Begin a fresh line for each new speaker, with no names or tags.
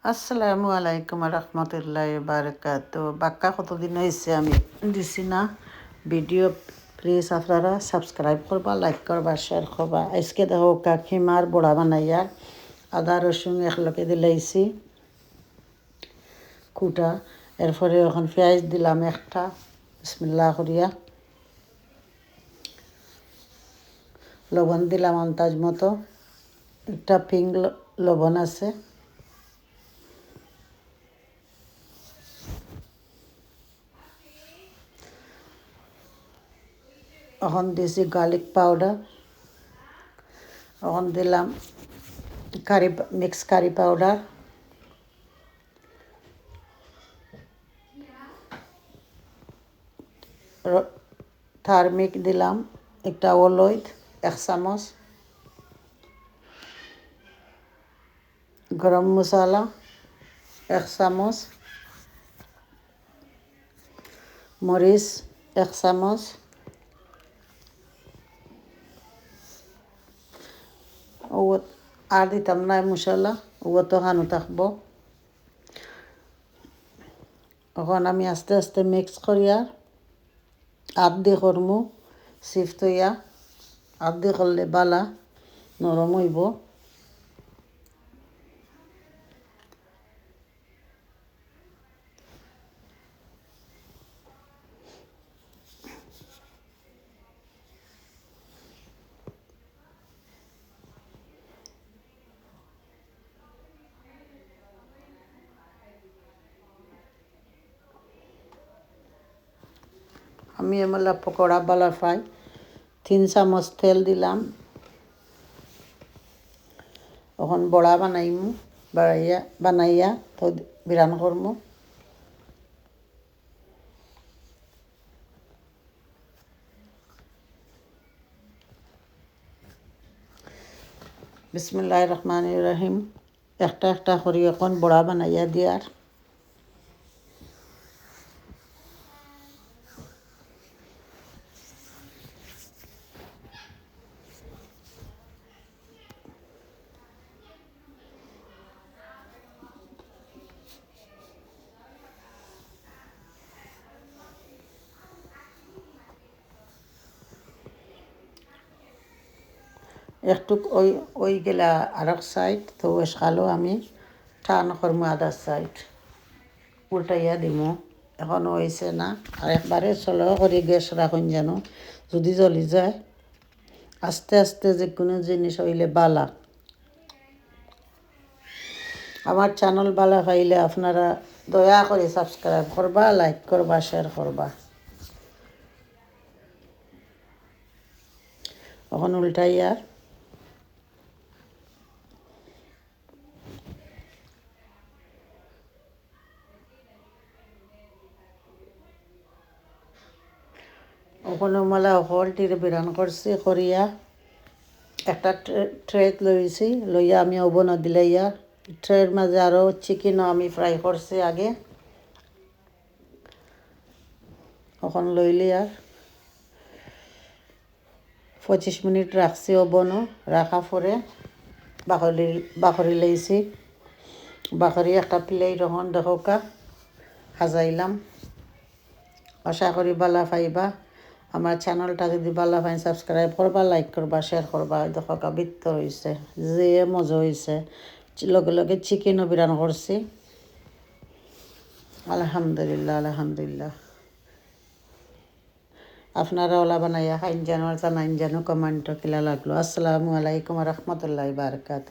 আসসালামু আলাইকুম রহমতুল্লাহ বারকাত। বাক্কা কতদিন হয়েছে আমি দিছি না ভিডিও। প্লিজ আপনারা সাবস্ক্রাইব করবা, লাইক করবা, শেয়ার করবা। আজকে দেখো কাকিমার বড়া বানাইয়া আদা রসুন একলগে দিলাইছি কুটা। এরপরে এখন পেঁয়াজ দিলাম একটা, বিসমিল্লাহ করিয়া। লবণ দিলাম আন্দাজ মতো, একটা পিঙ্ক লবণ আছে। এখন দিয়েছি গার্লিক পাউডার। এখন দিলাম মিক্স কারি পাউডার। টার্মিক দিলাম একটা অলইদ 1 চামচ। গরম মশলা 1 চামচ। মরিচ 1 চামচ। ও আর দিতাম না মশলা, ও তো হানু থাকবো। এখন আমি আস্তে আস্তে মিক্স করিয়া আধ দিয়ে করমু, সিফট হইয়া আধ দিয়ে করলে বালা নরম হইব। আমি এমলা পকোড়া বালা ফ্রাই 3 চামচ তেল দিলাম। এখন বড়া বানাইমু, বানাইয়া তো বিরান করমু। বিসমিল্লাহির রহমানির রহিম। একটা একটা করি এখন বড়া বানাইয়া দিয়ার। একটু ওই গেলা আরেক সাইড তো খালো আমি টান করমু আদার সাইড, উল্টাইয়া দিমু। এখন হয়েছে না, আর একবারে চলো করে গ্যাস রাখুন যেন যদি জ্বলি যায়। আস্তে আস্তে যে কোনো জিনিস হইলে বালা। আমার চ্যানেল বালা পাইলে আপনারা দয়া করে সাবস্ক্রাইব করবা, লাইক করবা, শেয়ার করবা। এখন উল্টাইয়া ওখানে মালা হলটির বিরান করছি করিয়া একটা ট্রেত লইছি, লইয়া আমি ওভেনও দিলাইয়া। ট্রের মাঝে আরও চিকেনও আমি ফ্রাই করছি আগে। এখন লইলি আর 25 মিনিট রাখছি ওভেনও। রাখা পরে বাকরি লইছি। বাকরি একটা প্লেট এখন দেখোকা সাজাইলাম। আশা করি বালা পাইবা। আমার চ্যানেলটা যদি বালা পাই সাবস্ক্রাইব করবা, লাইক করবা, শেয়ার করবা। দেখোকা বৃত্ত হয়েছে, যে মজা হয়েছে। লগে লগে চিকেনও বিরান করছি। আলহামদুলিল্লাহ, আলহামদুলিল্লাহ। আপনারা ওলা বানাইয়া খাইন যেন, জানাইন যেন, কমেন্টও কিলা লাগলো। আসসালামু আলাইকুম রহমতুল্লাহ বারকাত।